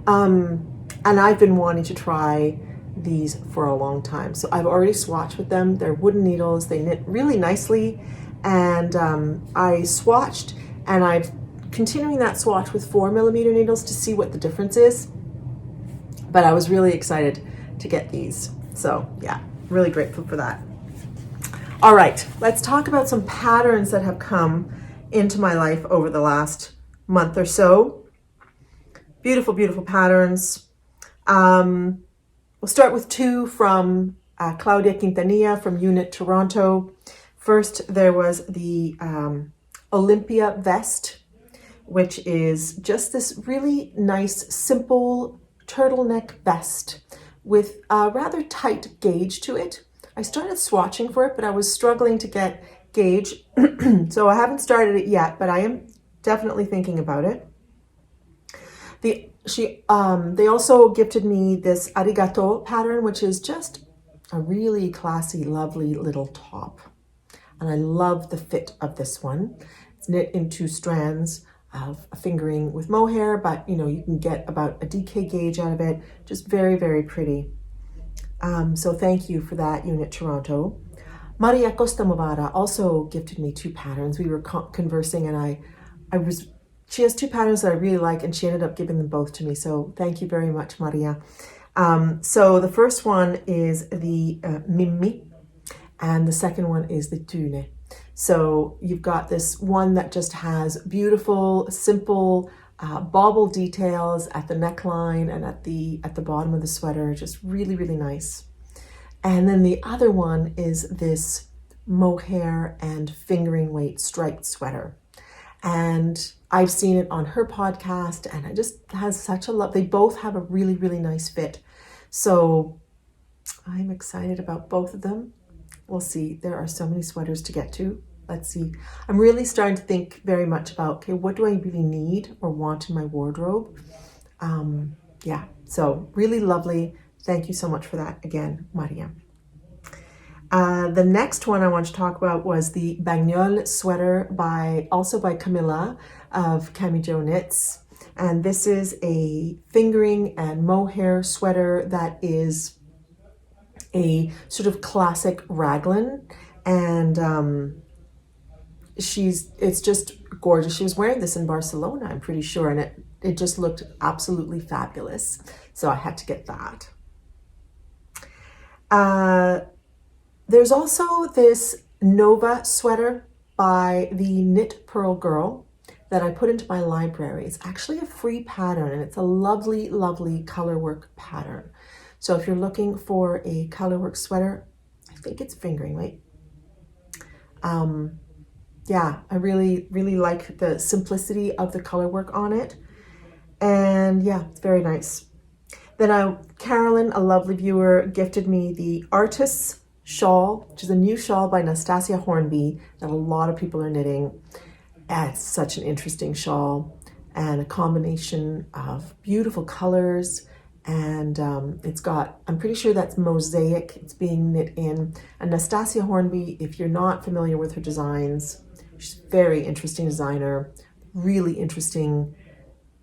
S1: And I've been wanting to try these for a long time. So I've already swatched with them. They're wooden needles. They knit really nicely. And I swatched, and I'm continuing that swatch with 4 millimeter needles to see what the difference is. But I was really excited to get these. So yeah, really grateful for that. All right, let's talk about some patterns that have come into my life over the last month or so. Beautiful, beautiful patterns. We'll start with two from Claudia Quintanilla from Unit Toronto. First, there was the Olympia vest, which is just this really nice, simple turtleneck vest with a rather tight gauge to it. I started swatching for it, but I was struggling to get gauge, so I haven't started it yet, but I am definitely thinking about it. They also gifted me this arigato pattern, which is just a really classy, lovely little top. And I love the fit of this one. It's knit in 2 strands of a fingering with mohair, but you can get about a DK gauge out of it. Just very, very pretty. So thank you for that, Unit Toronto. Maria Costa Movara also gifted me 2 patterns. We were conversing, and I was she has two patterns that I really like, and she ended up giving them both to me. So thank you very much, Maria. So the first one is the Mimmi, and the second one is the Tune. So you've got this one that just has beautiful, simple bauble details at the neckline and at the bottom of the sweater, just really, really nice. And then the other one is this mohair and fingering weight striped sweater. And I've seen it on her podcast, and it just has such a love. They both have a really, really nice fit. So I'm excited about both of them. We'll see. There are so many sweaters to get to. Let's see. I'm really starting to think very much about, okay, what do I really need or want in my wardrobe? Yeah, so really lovely. Thank you so much for that again, Maria. The next one I want to talk about was the Bagnole sweater also by Camilla of Cami Jo Knits. And this is a fingering and mohair sweater that is a sort of classic raglan. And it's just gorgeous. She was wearing this in Barcelona, I'm pretty sure, and it just looked absolutely fabulous. So I had to get that. There's also this Nova sweater by the Knit Pearl Girl that I put into my library. It's actually a free pattern, and it's a lovely, lovely colorwork pattern. So if you're looking for a colorwork sweater, I think it's fingering weight. Yeah, I really, really like the simplicity of the colorwork on it. And yeah, it's very nice. Then Carolyn, a lovely viewer, gifted me the Artist's shawl, which is a new shawl by Nastasia Hornby that a lot of people are knitting. And it's such an interesting shawl and a combination of beautiful colors. And it's got, I'm pretty sure that's mosaic. It's being knit in. And Nastasia Hornby, if you're not familiar with her designs, she's a very interesting designer, really interesting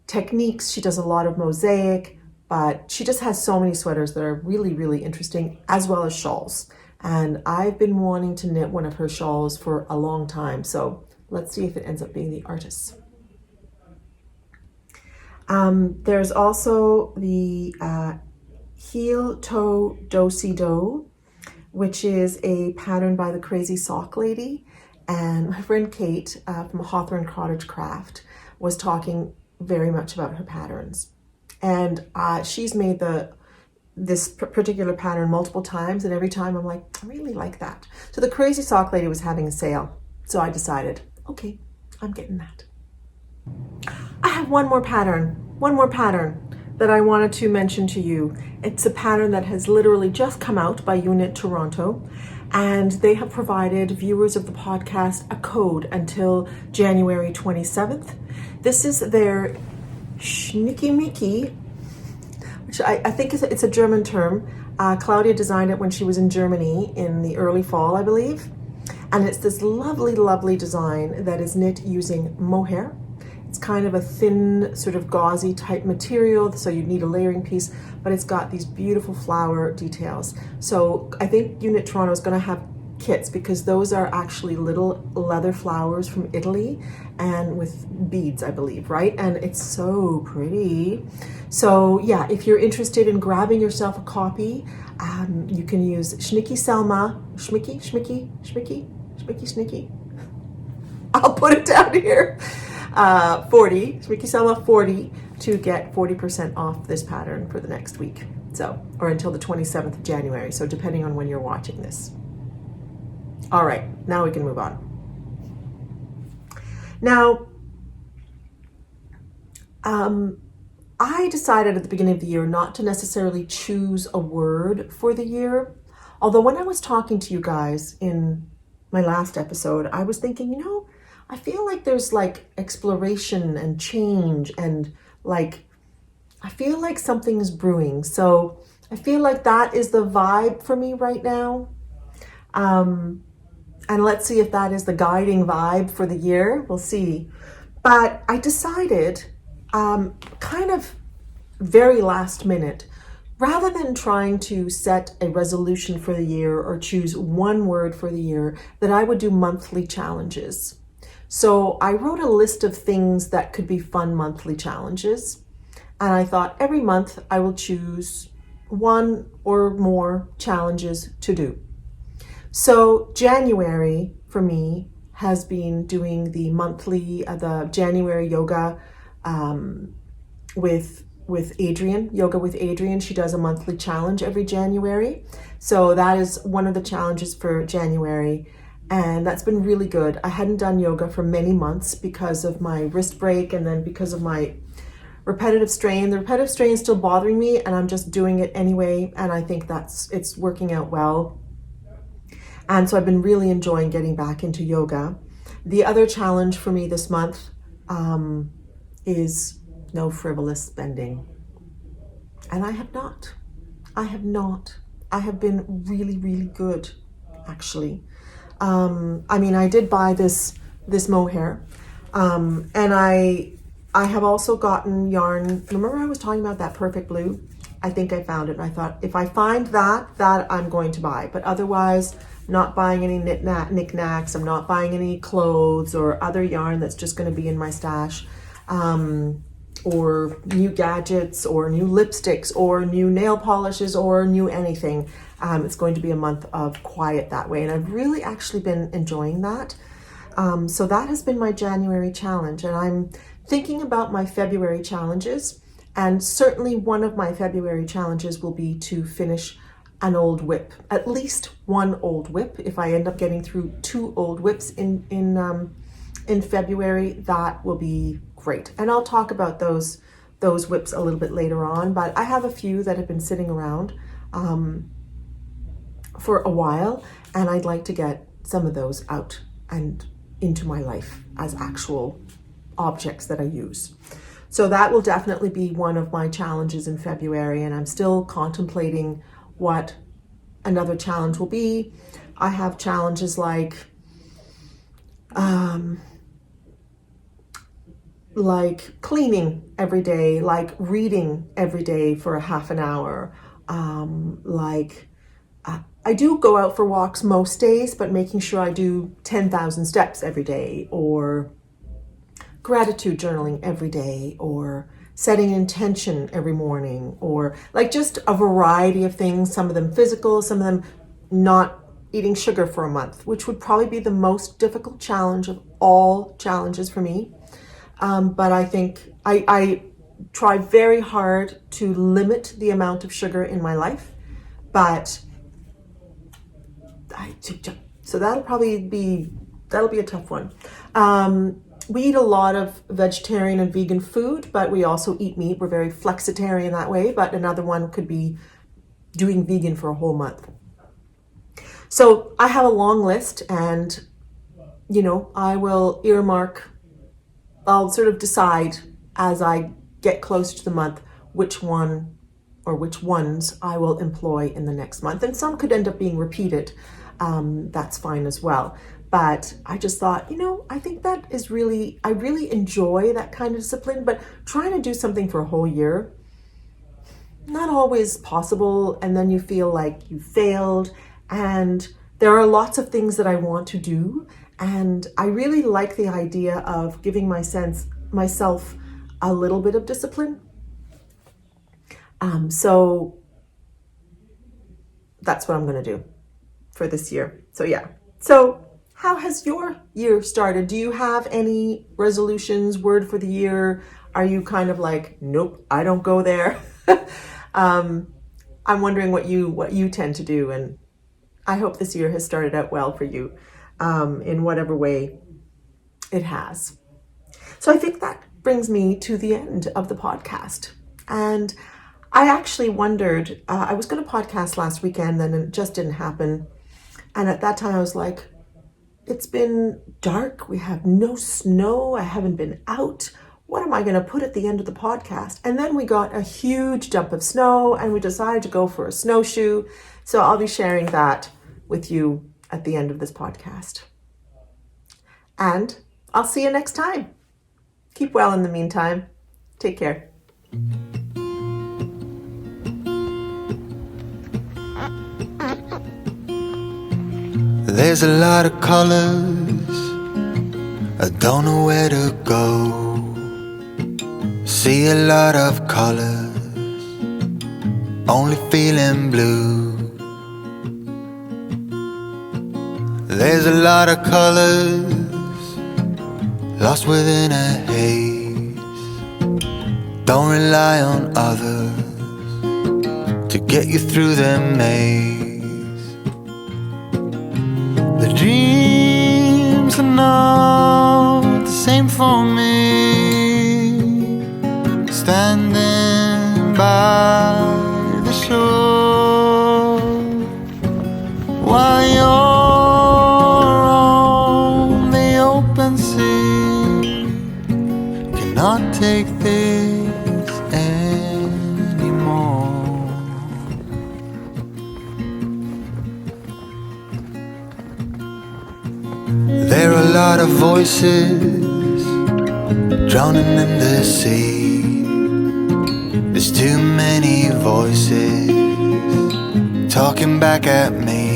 S1: techniques. She does a lot of mosaic, but she just has so many sweaters that are really, really interesting, as well as shawls. And I've been wanting to knit one of her shawls for a long time. So let's see if it ends up being the Artist's. There's also the Heel Toe Do-Si Do, which is a pattern by the Crazy Sock Lady. And my friend Kate from Hawthorne Cottage Craft was talking very much about her patterns. And she's made this particular pattern multiple times, and every time I'm like, I really like that. So the Crazy Sock Lady was having a sale. So I decided, okay, I'm getting that. I have one more pattern that I wanted to mention to you. It's a pattern that has literally just come out by Unit Toronto, and they have provided viewers of the podcast a code until January 27th. This is their Schnickimicki, which I think it's a German term. Claudia designed it when she was in Germany in the early fall, I believe. And it's this lovely, lovely design that is knit using mohair. It's kind of a thin, sort of gauzy type material, so you need a layering piece, but it's got these beautiful flower details. So I think Unit Toronto is going to have kits, because those are actually little leather flowers from Italy and with beads, I believe, right? And it's so pretty. So yeah, if you're interested in grabbing yourself a copy, you can use Schnicky Selma, Schmicky. I'll put it down here. 40, Schmicky Selma 40 to get 40% off this pattern for the next week. So, or until the 27th of January. So depending on when you're watching this. All right, now we can move on. Now, I decided at the beginning of the year not to necessarily choose a word for the year. Although when I was talking to you guys in my last episode, I was thinking, I feel like there's like exploration and change, and like, I feel like something's brewing. So I feel like that is the vibe for me right now. And let's see if that is the guiding vibe for the year. We'll see. But I decided, kind of very last minute, rather than trying to set a resolution for the year or choose one word for the year, that I would do monthly challenges. So I wrote a list of things that could be fun monthly challenges. And I thought every month I will choose one or more challenges to do. So January for me has been doing the monthly, the January yoga with Adrienne, Yoga with Adrienne. She does a monthly challenge every January. So that is one of the challenges for January. And that's been really good. I hadn't done yoga for many months because of my wrist break and then because of my repetitive strain. The repetitive strain is still bothering me and I'm just doing it anyway. And I think it's working out well. And so I've been really enjoying getting back into yoga. The other challenge for me this month is no frivolous spending. And I have not. I have been really, really good, actually. I did buy this mohair. And I have also gotten yarn. Remember I was talking about that perfect blue? I think I found it. And I thought, if I find that I'm going to buy. But otherwise, not buying any knickknacks. I'm not buying any clothes or other yarn that's just going to be in my stash. Or new gadgets or new lipsticks or new nail polishes or new anything. It's going to be a month of quiet that way. And I've really actually been enjoying that. So that has been my January challenge. And I'm thinking about my February challenges. And certainly one of my February challenges will be to finish an old whip, at least one old whip. If I end up getting through 2 old whips in February, that will be great. And I'll talk about those whips a little bit later on, but I have a few that have been sitting around for a while, and I'd like to get some of those out and into my life as actual objects that I use. So that will definitely be one of my challenges in February, and I'm still contemplating what another challenge will be. I have challenges like cleaning every day, like reading every day for a half an hour. I do go out for walks most days, but making sure I do 10,000 steps every day, or gratitude journaling every day, or setting intention every morning, or like just a variety of things, some of them physical, some of them not eating sugar for a month, which would probably be the most difficult challenge of all challenges for me. But I think I try very hard to limit the amount of sugar in my life, but so that'll be a tough one. We eat a lot of vegetarian and vegan food, but we also eat meat. We're very flexitarian that way, but another one could be doing vegan for a whole month. So I have a long list, and I will I'll sort of decide as I get close to the month which one or which ones I will employ in the next month. And some could end up being repeated. That's fine as well. But I just thought, I think I really enjoy that kind of discipline, but trying to do something for a whole year, not always possible. And then you feel like you failed. And there are lots of things that I want to do. And I really like the idea of giving myself a little bit of discipline. So that's what I'm going to do for this year. So yeah. So how has your year started? Do you have any resolutions, word for the year? Are you kind of like, nope, I don't go there? I'm wondering what you tend to do, and I hope this year has started out well for you in whatever way it has. So I think that brings me to the end of the podcast. And I actually wondered, I was going to podcast last weekend, and it just didn't happen. And at that time I was like, it's been dark. We have no snow. I haven't been out. What am I going to put at the end of the podcast? And then we got a huge dump of snow, and we decided to go for a snowshoe. So I'll be sharing that with you at the end of this podcast. And I'll see you next time. Keep well in the meantime. Take care.
S2: There's a lot of colors I don't know where to go. See a lot of colors, only feeling blue. There's a lot of colors lost within a haze. Don't rely on others to get you through the maze. The dreams are not the same for me. Standing by the shore while you're on the open sea, cannot take this anymore. There are a lot of voices drowning in the sea. There's too many voices talking back at me.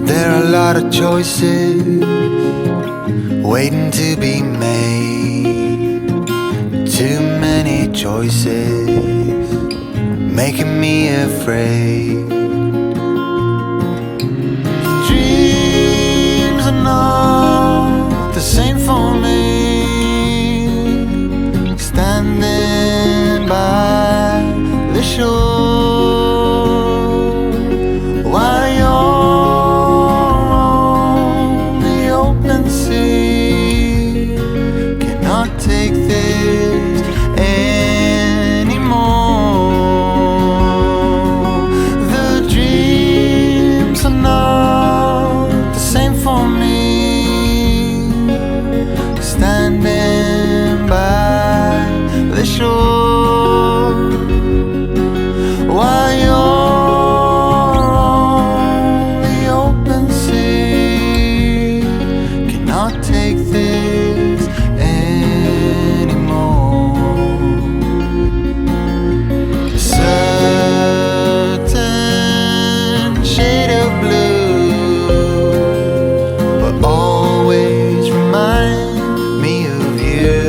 S2: There are a lot of choices waiting to be made. Too many choices making me afraid. Dreams are not the same for me. Standing by the shore while you're on the open sea, cannot take this anymore. The dreams are not the same for me. Standing by the shore while you're on the open sea, cannot take this anymore. A certain shade of blue will always remind me of you.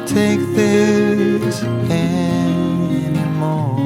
S2: Take this anymore.